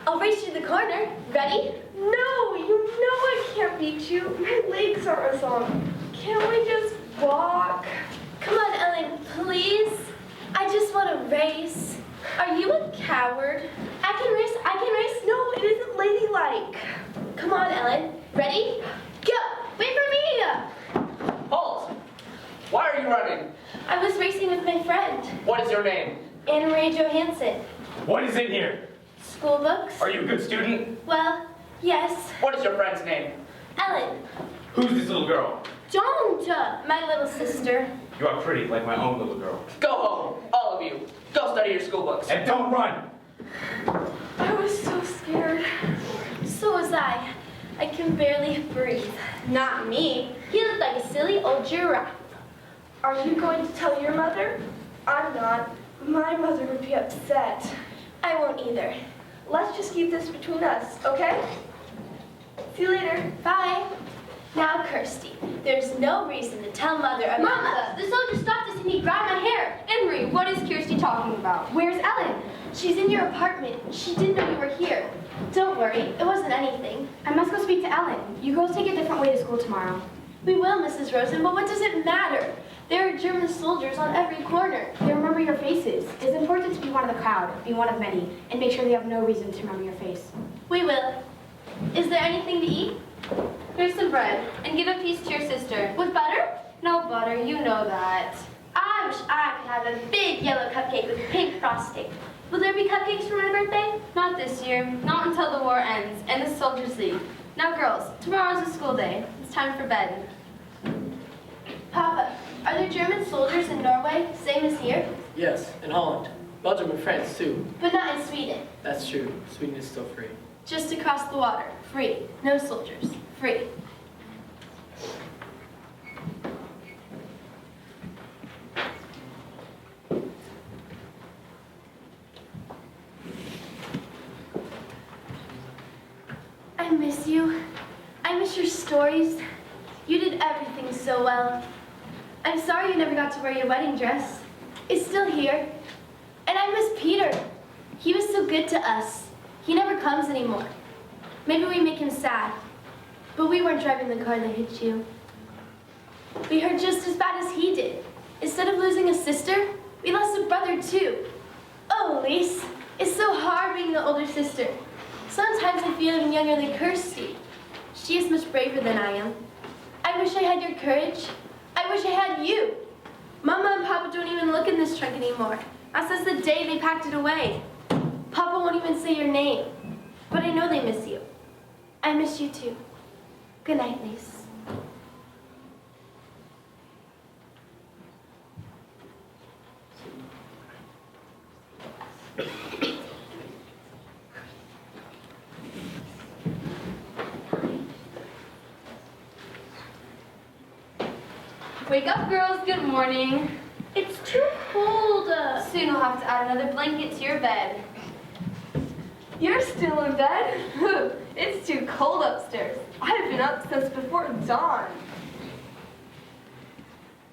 I'll race you to the corner. Ready? No, you know I can't beat you. My legs aren't as long. Can't we just walk? Come on, Ellen, please. I just want to race. Are you a coward? I can race. No, it isn't ladylike. Come on, Ellen. Ready? Go. Wait for me. Halt! Why are you running? I was racing with my friend, What is your name? Anne-Marie Johansson. What is in here? School books? Are you a good student? Well, yes. What is your friend's name? Ellen. Who's this little girl? Don't. My little sister. You are pretty, like my own little girl. Go home, all of you. Go study your school books. And don't run! I was so scared. So was I. I can barely breathe. Not me. He looked like a silly old giraffe. Are you going to tell your mother? I'm not. My mother would be upset. I won't either. Let's just keep this between us, okay? See you later. Bye. Now, Kirsty, there's no reason to tell Mother about Mama, the soldier stopped us and he grabbed my hair. Anne-Marie, what is Kirsty talking about? Where's Ellen? She's in your apartment. She didn't know you were here. Don't worry, it wasn't anything. I must go speak to Ellen. You girls take a different way to school tomorrow. We will, Mrs. Rosen, but what does it matter? There are German soldiers on every corner. They remember your faces. It's important to be one of the crowd, be one of many, and make sure they have no reason to remember your face. We will. Is there anything to eat? Here's some bread, and give a piece to your sister. With butter? No butter, you know that. I wish I could have a big yellow cupcake with pink frosting. Will there be cupcakes for my birthday? Not this year, not until the war ends, and the soldiers leave. Now girls, tomorrow's a school day. It's time for bed. Papa, are there German soldiers in Norway, same as here? Yes, in Holland. Belgium and France, too. But not in Sweden. That's true. Sweden is still free. Just across the water. Free. No soldiers. Free. I miss you. I miss your stories. You did everything so well. I'm sorry you never got to wear your wedding dress. It's still here. And I miss Peter. He was so good to us. He never comes anymore. Maybe we make him sad. But we weren't driving the car that hit you. We hurt just as bad as he did. Instead of losing a sister, we lost a brother too. Oh, Elise, it's so hard being the older sister. Sometimes I feel even younger than Kirsty. She is much braver than I am. I wish I had your courage. I wish I had you. Mama and Papa don't even look in this trunk anymore. That's since the day they packed it away. Papa won't even say your name. But I know they miss you. I miss you too. Good night, Lise. Wake up, girls. Good morning. It's too cold. Soon we'll have to add another blanket to your bed. You're still in bed? It's too cold upstairs. I've been up since before dawn.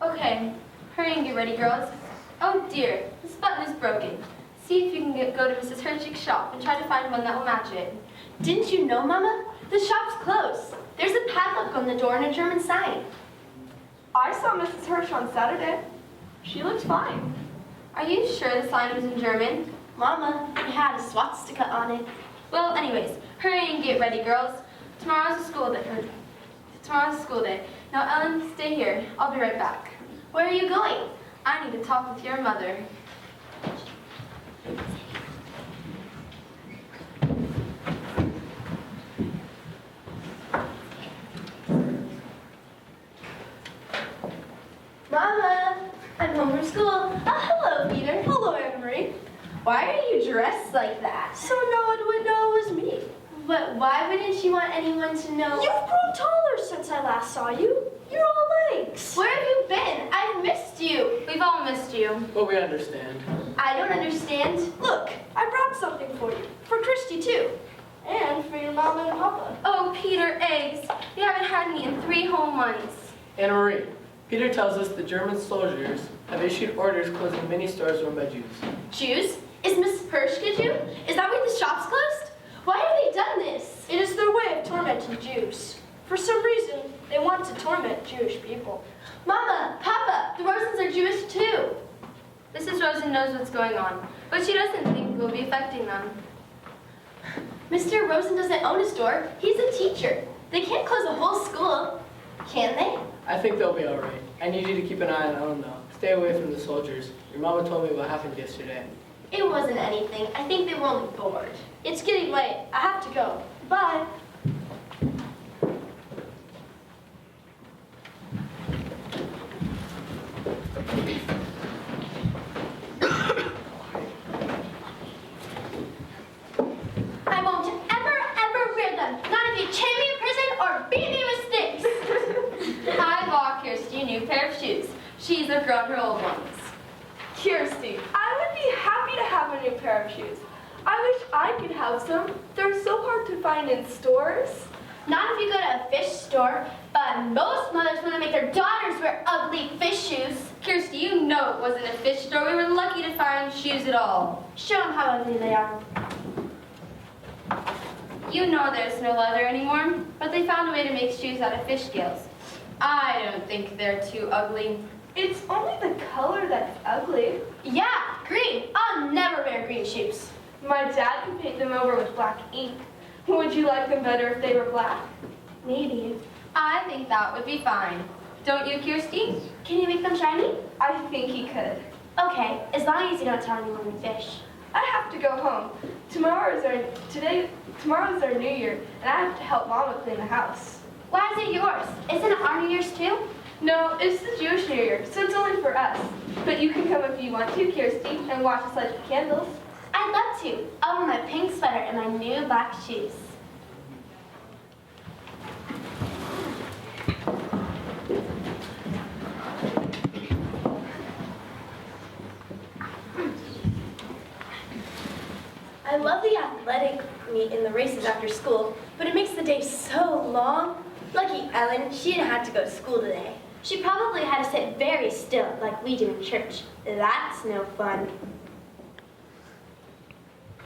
Okay, hurry and get ready, girls. Oh dear, this button is broken. See if you can go to Mrs. Hirschig's shop and try to find one that will match it. Didn't you know, Mama? The shop's closed. There's a padlock on the door and a German sign. I saw Mrs. Hirsch on Saturday. She looked fine. Are you sure the sign was in German? Mama, it had a swastika on it. Well, anyways, hurry and get ready, girls. Tomorrow's a school day. Now, Ellen, stay here. I'll be right back. Where are you going? I need to talk with your mother. Mama, I'm home from school. Oh, hello, Peter. Hello, Anne-Marie. Why are you dressed like that? So no one would know it was me. But why wouldn't you want anyone to know? You've grown taller since I last saw you. You're all legs. Where have you been? I've missed you. We've all missed you. But we understand. I don't understand. Look, I brought something for you. For Christy, too. And for your mama and papa. Oh, Peter, eggs. You haven't had me in 3 whole months. Anne-Marie, Peter tells us the German soldiers have issued orders closing many stores run by Jews. Jews? Is Miss Hirsch a Jew? Is that why the shop's closed? Why knows what's going on, but she doesn't think it will be affecting them. Mr. Rosen doesn't own a store. He's a teacher. They can't close a whole school, can they? I think they'll be all right. I need you to keep an eye on Ellen, though. Stay away from the soldiers. Your mama told me what happened yesterday. It wasn't anything. I think they were only bored. It's getting late. I have to go. Bye. I won't ever wear them. Not if you chain me in prison or beat me with sticks. I bought Kirsty a new pair of shoes. She's outgrown her old ones. Kirsty, I would be happy to have a new pair of shoes. I wish I could have some. They're so hard to find in stores. Not if you go to a fish store, but most mothers want to make their daughters wear ugly fish shoes. Kirsty, you know it wasn't a fish store. We were lucky to find shoes at all. Show them how ugly they are. You know there's no leather anymore, but they found a way to make shoes out of fish scales. I don't think they're too ugly. It's only the color that's ugly. Yeah, green. I'll never wear green shoes. My dad can paint them over with black ink. Would you like them better if they were black? Maybe. I think that would be fine. Don't you, Kirsty? Can you make them shiny? I think he could. Okay, as long as you don't tell anyone we fish. I have to go home. Tomorrow's our New Year, and I have to help Mama clean the house. Why is it yours? Isn't it our New Year's too? No, it's the Jewish New Year, so it's only for us. But you can come if you want to, Kirsty, and watch us light the candles. I'd love to. I'll wear my pink sweater and my new black shoes. I love the athletic meet and the races after school, but it makes the day so long. Lucky Ellen, she didn't have to go to school today. She probably had to sit very still like we do in church. That's no fun.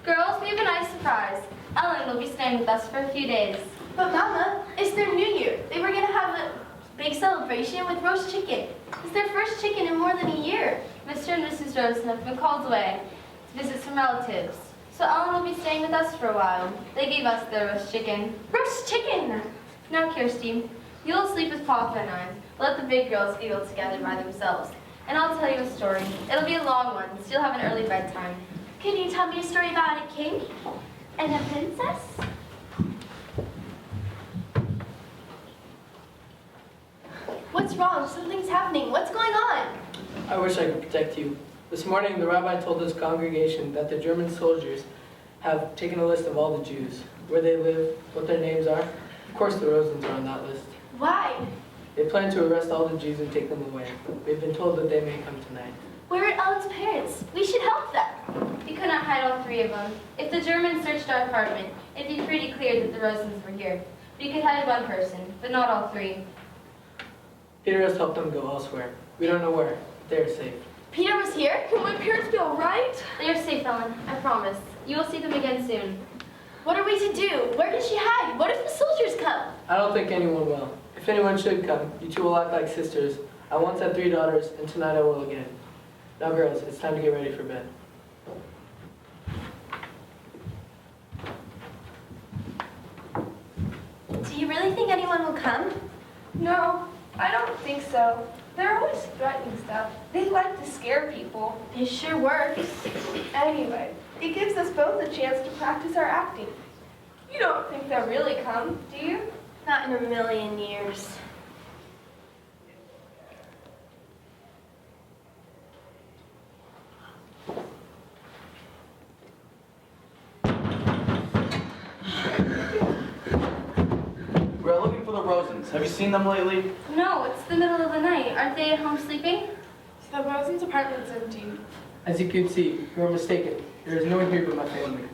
Girls, we have a nice surprise. Ellen will be staying with us for a few days. But Mama, it's their New Year. They were gonna have a big celebration with roast chicken. It's their first chicken in more than a year. Mr. and Mrs. Rosen have been called away to visit some relatives. So Ellen will be staying with us for a while. They gave us their roast chicken. Roast chicken! Now, Kirsty, you'll sleep with Papa and I. Let the big girls giggle together by themselves. And I'll tell you a story. It'll be a long one, so you'll have an early bedtime. Can you tell me a story about a king and a princess? What's wrong? Something's happening. What's going on? I wish I could protect you. This morning, the rabbi told his congregation that the German soldiers have taken a list of all the Jews, where they live, what their names are. Of course, the Rosens are on that list. Why? They plan to arrest all the Jews and take them away. We've been told that they may come tonight. Where are Ellen's parents? We should help them. We could not hide all three of them. If the Germans searched our apartment, it'd be pretty clear that the Rosens were here. We could hide one person, but not all three. Peter has helped them go elsewhere. We don't know where. They're safe. Peter was here? Will my parents be all right? They are safe, Ellen. I promise. You will see them again soon. What are we to do? Where can she hide? What if the soldiers come? I don't think anyone will. If anyone should come, you two will act like sisters. I once had 3 daughters, and tonight I will again. Now, girls, it's time to get ready for bed. Do you really think anyone will come? No, I don't think so. They're always threatening stuff. They like to scare people. It sure works. Anyway, it gives us both a chance to practice our acting. You don't think they'll really come, do you? Not in a million years. We're looking for the Rosens. Have you seen them lately? No, it's the middle of the night. Aren't they at home sleeping? The Rosen's apartment's empty. As you can see, you are mistaken. There is no one here but my family.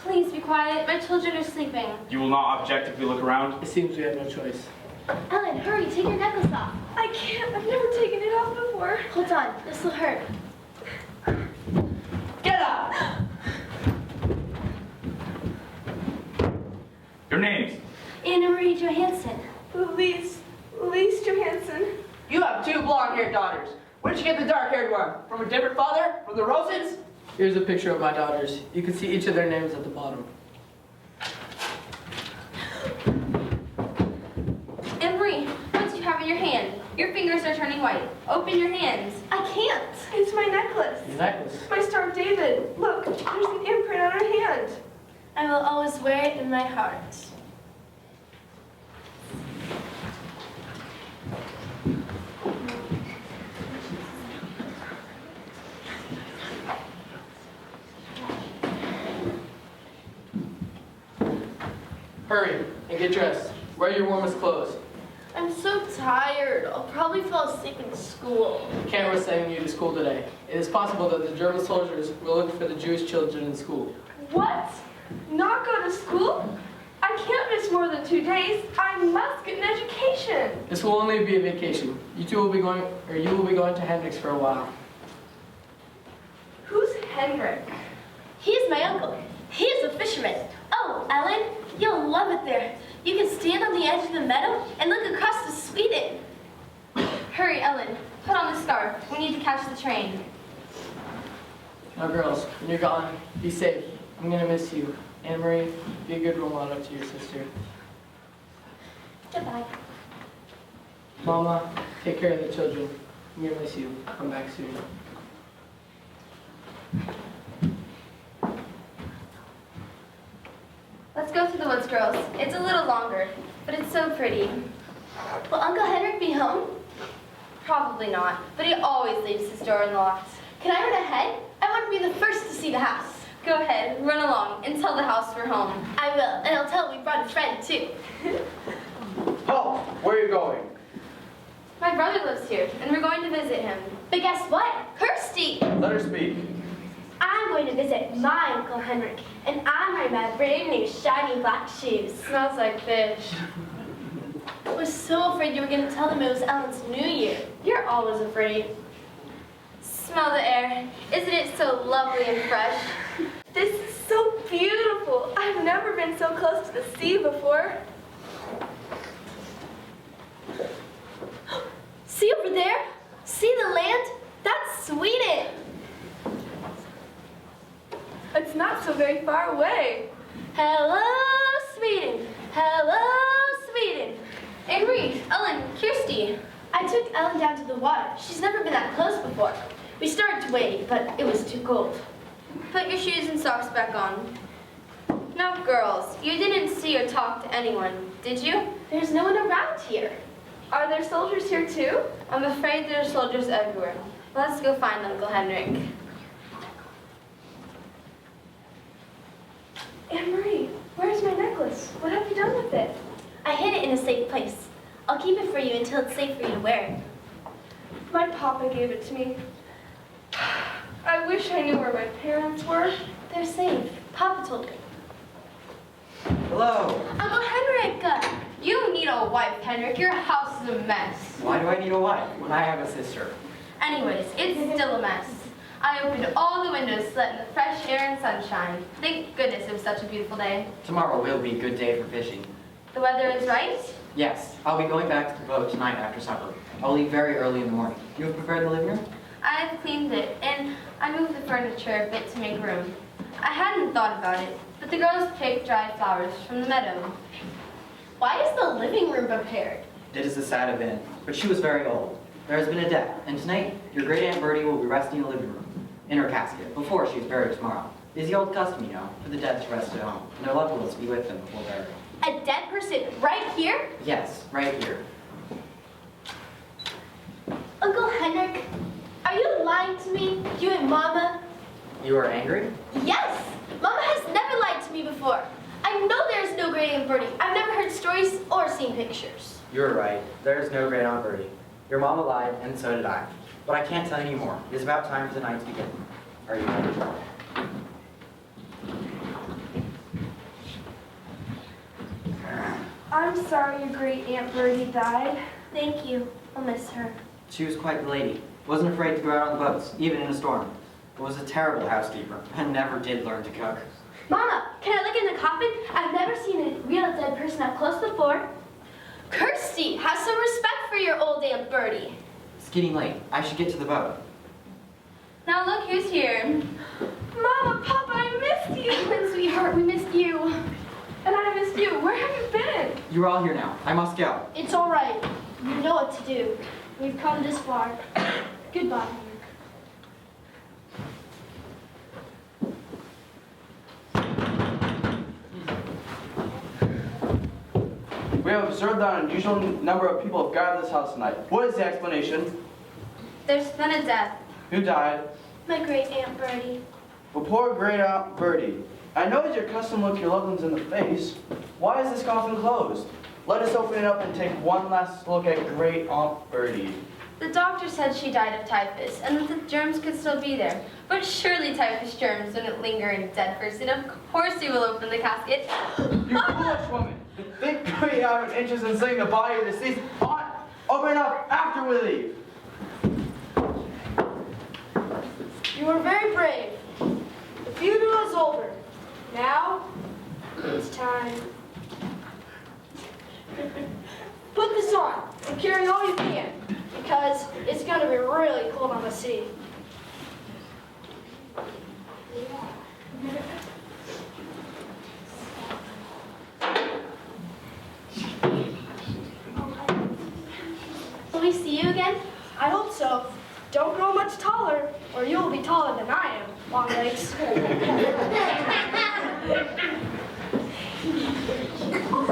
Please be quiet. My children are sleeping. You will not object if we look around? It seems we have no choice. Ellen, hurry, take your necklace off. I can't. I've never taken it off before. Hold on, this will hurt. Get up! Your names? Anna Marie Johansson. Lise Johansson. You have 2 blonde-haired daughters. Where'd you get the dark-haired one? From a different father? From the Rosens? Here's a picture of my daughters. You can see each of their names at the bottom. Emery, what do you have in your hand? Your fingers are turning white. Open your hands. I can't. It's my necklace. Your necklace. My Star of David. Look, there's an imprint on her hand. I will always wear it in my heart. Hurry and get dressed. Wear your warmest clothes. I'm so tired. I'll probably fall asleep in school. We can't risk sending you to school today. It is possible that the German soldiers will look for the Jewish children in school. What? Not go to school? I can't miss more than 2 days. I must get an education. This will only be a vacation. You will be going to Hendricks for a while. Who's Henrik? He is my uncle. He is a fisherman. Oh, Ellen, you'll love it there. You can stand on the edge of the meadow and look across to Sweden. Hurry, Ellen. Put on the scarf. We need to catch the train. Now, girls, when you're gone, be safe. I'm gonna miss you. Anne-Marie, be a good role model to your sister. Goodbye. Mama, take care of the children. I'm gonna miss you. Come back soon. Let's go through the woods, girls. It's a little longer, but it's so pretty. Will Uncle Henrik be home? Probably not, but he always leaves his door unlocked. Can I run ahead? I want to be the first to see the house. Go ahead, run along, and tell the house we're home. I will, and I'll tell we brought a friend too. Halt! Where are you going? My brother lives here, and we're going to visit him. But guess what? Kirsty! Let her speak. I'm going to visit my Uncle Henrik, and I'm wearing my brand new shiny black shoes. Smells like fish. I was so afraid you were going to tell them it was Ellen's New Year. You're always afraid. Smell the air. Isn't it so lovely and fresh? This is so beautiful. I've never been so close to the sea before. See over there? See the land? That's Sweden. It's not so very far away. Hello, Sweden. Hello, Sweden. Henry, Ellen, Kirsty. I took Ellen down to the water. She's never been that close before. We started to wade, but it was too cold. Put your shoes and socks back on. Now, girls, you didn't see or talk to anyone, did you? There's no one around here. Are there soldiers here too? I'm afraid there are soldiers everywhere. Let's go find Uncle Henrik. Anne-Marie, where's my necklace? What have you done with it? I hid it in a safe place. I'll keep it for you until it's safe for you to wear. My papa gave it to me. I wish I knew where my parents were. They're safe. Papa told me. Hello. Uncle Henrik! You need a wife, Henrik. Your house is a mess. Why do I need a wife when I have a sister? Anyways, it's still a mess. I opened all the windows to let in the fresh air and sunshine. Thank goodness it was such a beautiful day. Tomorrow will be a good day for fishing. The weather is right. Yes, I'll be going back to the boat tonight after supper. I'll leave very early in the morning. You have prepared the living room? I've cleaned it, and I moved the furniture a bit to make room. I hadn't thought about it, but the girls picked dry flowers from the meadow. Why is the living room prepared? It is a sad event, but she was very old. There has been a death, and tonight, your great Aunt Bertie will be resting in the living room, in her casket, before she is buried tomorrow. It is the old custom, you know, for the dead to rest at home, and their loved ones to be with them before burial. A dead person right here? Yes, right here. Uncle Henrik, are you lying to me? You and Mama? You are angry? Yes! Mama has never lied to me before. I know there is no great Aunt Bertie. I've never heard stories or seen pictures. You're right. There is no great Aunt Bertie. Your mama lied, and so did I. But I can't tell you any more. It is about time for the night to begin. Are you ready? I'm sorry your great Aunt Bertie died. Thank you. I'll miss her. She was quite the lady. Wasn't afraid to go out on the boats, even in a storm. But was a terrible housekeeper, and never did learn to cook. Mama, can I look in the coffin? I've never seen a real dead person up close before. Kirsty, have some respect for your old Aunt Bertie. getting late. I should get to the boat. Now look who's here. Mama, Papa, I missed you. And sweetheart, we missed you. And I missed you. Where have you been? You're all here now. I must go. It's all right. You know what to do. We've come this far. Goodbye. We have observed that an unusual number of people have gathered this house tonight. What is the explanation? There's been a death. Who died? My great Aunt Bertie. Well, poor great Aunt Bertie. I know it's your custom to look your loved ones in the face. Why is this coffin closed? Let us open it up and take one last look at great Aunt Bertie. The doctor said she died of typhus and that the germs could still be there. But surely typhus germs wouldn't linger in a dead person. Of course you will open the casket. You foolish woman! To think we have an interest in seeing the body of the deceased aunt. Open it up after we leave. You were very brave. The funeral is over. Now, it's time. Put this on and carry all you can, because it's going to be really cold on the sea. Will we see you again? I hope so. Don't grow much taller, or you'll be taller than I am, long legs.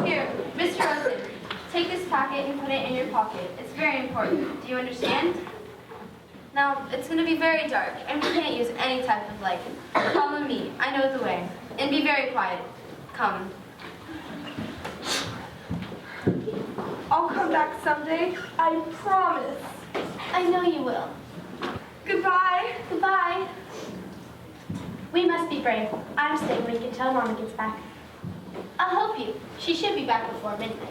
Here, Mr. Rosen, take this packet and put it in your pocket. It's very important. Do you understand? Now, it's going to be very dark, and we can't use any type of light. Follow me. I know the way. And be very quiet. Come. I'll come back someday. I promise. I know you will. Goodbye. Goodbye. We must be brave. I'm staying awake until Mama gets back. I'll help you. She should be back before midnight.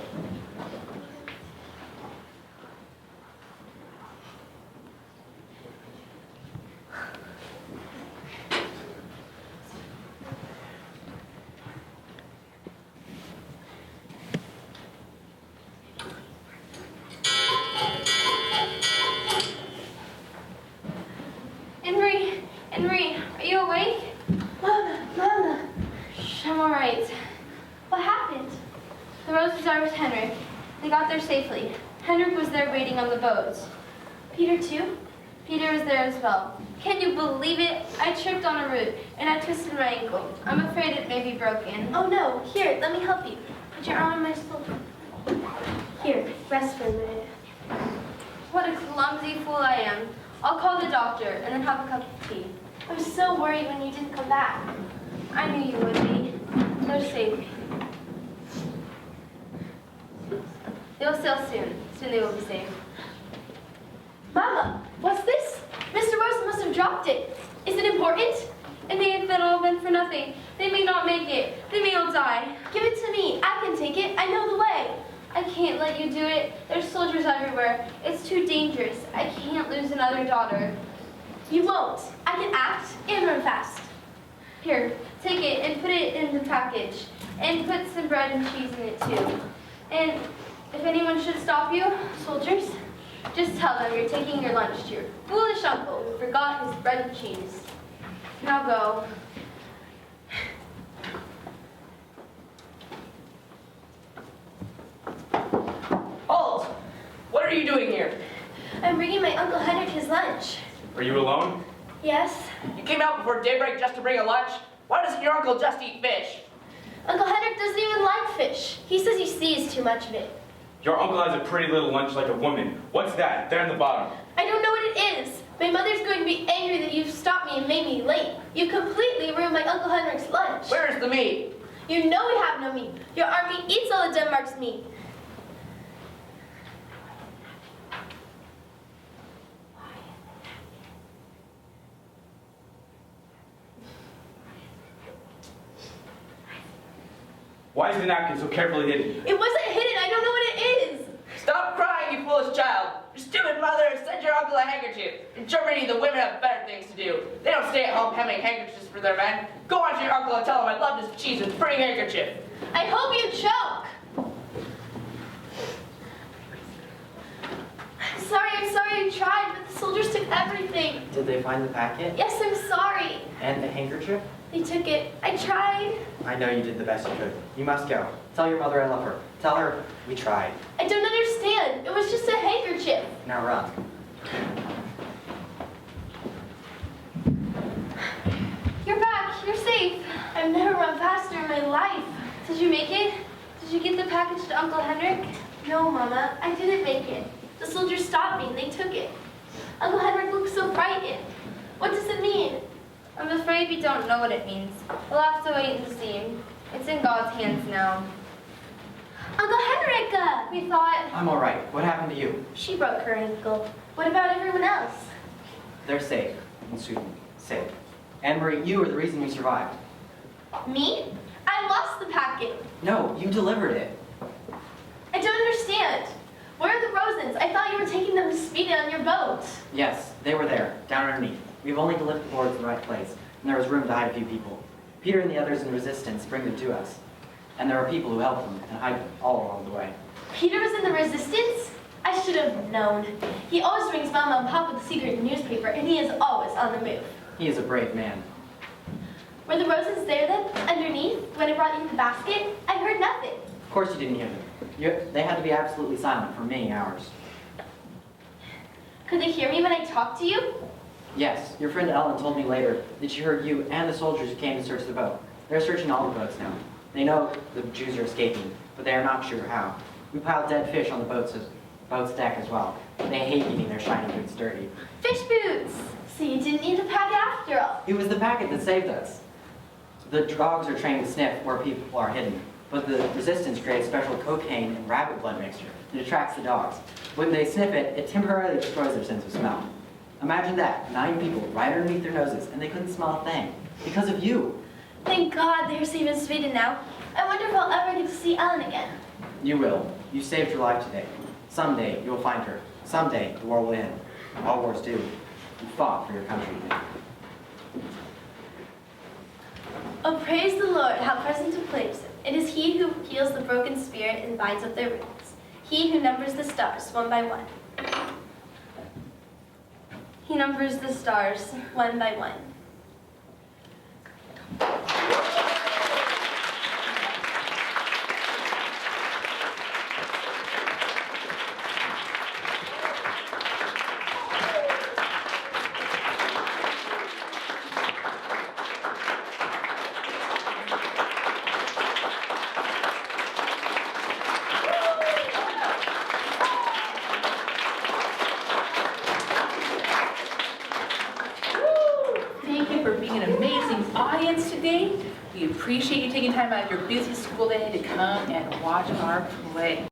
Henry, are you awake? Mama. Shh, I'm all right. What happened? The Roses are with Henrik. They got there safely. Henrik was there waiting on the boat. Peter too? Peter was there as well. Can you believe it? I tripped on a root and I twisted my ankle. I'm afraid it may be broken. Oh no. Here, let me help you. Put your arm on my shoulder. Here, rest for a minute. What a clumsy fool I am. I'll call the doctor and then have a cup of tea. I was so worried when you didn't come back. I knew you would be. They're safe. They'll sail soon. Soon they will be safe. Mama, what's this? Mr. Rosen must have dropped it. Is it important? It may have been all been for nothing. They may not make it. They may all die. Give it to me. I can take it. I know the way. I can't let you do it. There's soldiers everywhere. It's too dangerous. I can't lose another daughter. You won't. I can act and run fast. Here, take it and put it in the package. And put some bread and cheese in it too. And if anyone should stop you, soldiers, just tell them you're taking your lunch to your foolish uncle who forgot his bread and cheese. Now go. Halt! What are you doing here? I'm bringing my Uncle Henrik his lunch. Are you alone? Yes? You came out before daybreak just to bring a lunch? Why doesn't your uncle just eat fish? Uncle Henrik doesn't even like fish. He says he sees too much of it. Your uncle has a pretty little lunch like a woman. What's that? There in the bottom. I don't know what it is. My mother's going to be angry that you've stopped me and made me late. You completely ruined my Uncle Henrik's lunch. Where's the meat? You know we have no meat. Your army eats all of Denmark's meat. Why is the napkin so carefully hidden? It wasn't hidden. I don't know what it is. Stop crying, you foolish child. Your stupid mother sent your uncle a handkerchief. In Germany, the women have better things to do. They don't stay at home hemming handkerchiefs for their men. Go on to your uncle and tell him I loved his cheese with a pretty handkerchief. I hope you choke. I'm sorry I tried, but the soldiers took everything. Did they find the packet? Yes, I'm sorry. And the handkerchief? They took it. I tried. I know you did the best you could. You must go. Tell your mother I love her. Tell her we tried. I don't understand. It was just a handkerchief. Now run. You're back. You're safe. I've never run faster in my life. Did you make it? Did you get the package to Uncle Henrik? No, Mama, I didn't make it. The soldiers stopped me and they took it. Uncle Henrik looked so frightened. What does it mean? I'm afraid we don't know what it means. We'll have to wait and see. It's in God's hands now. Uncle Henrika! We thought... I'm all right. What happened to you? She broke her ankle. What about everyone else? They're safe in Sweden. Safe. Anne-Marie, you are the reason we survived. Me? I lost the packet. No, you delivered it. I don't understand. Where are the Rosens? I thought you were taking them to Sweden on your boat. Yes, they were there, down underneath. We've only to lift the boards in the right place, and there was room to hide a few people. Peter and the others in resistance bring them to us. And there are people who help them and hide them all along the way. Peter was in the resistance? I should have known. He always brings Mama and Papa the secret newspaper, and he is always on the move. He is a brave man. Were the Rosens there then, underneath, when I brought you the basket? I heard nothing. Of course you didn't hear them. They had to be absolutely silent for many hours. Could they hear me when I talked to you? Yes, your friend Ellen told me later that she heard you and the soldiers who came to search the boat. They're searching all the boats now. They know the Jews are escaping, but they are not sure how. We piled dead fish on the boat's deck as well. They hate getting their shiny boots dirty. Fish boots! So you didn't need the packet after all. It was the packet that saved us. The dogs are trained to sniff where people are hidden, but the resistance creates special cocaine and rabbit blood mixture that attracts the dogs. When they sniff it, it temporarily destroys their sense of smell. Imagine that, 9 people right underneath their noses, and they couldn't smell a thing. Because of you. Thank God they're safe in Sweden now. I wonder if I'll ever get to see Ellen again. You will. You saved her life today. Someday you will find her. Someday the war will end. All wars do. You fought for your country. Oh, praise the Lord, how present a place. It is he who heals the broken spirit and binds up their wounds. He who numbers the stars one by one. He numbers the stars. One by one. Thank you for being an amazing audience today. We appreciate you taking time out of your busy school day to come and watch our play.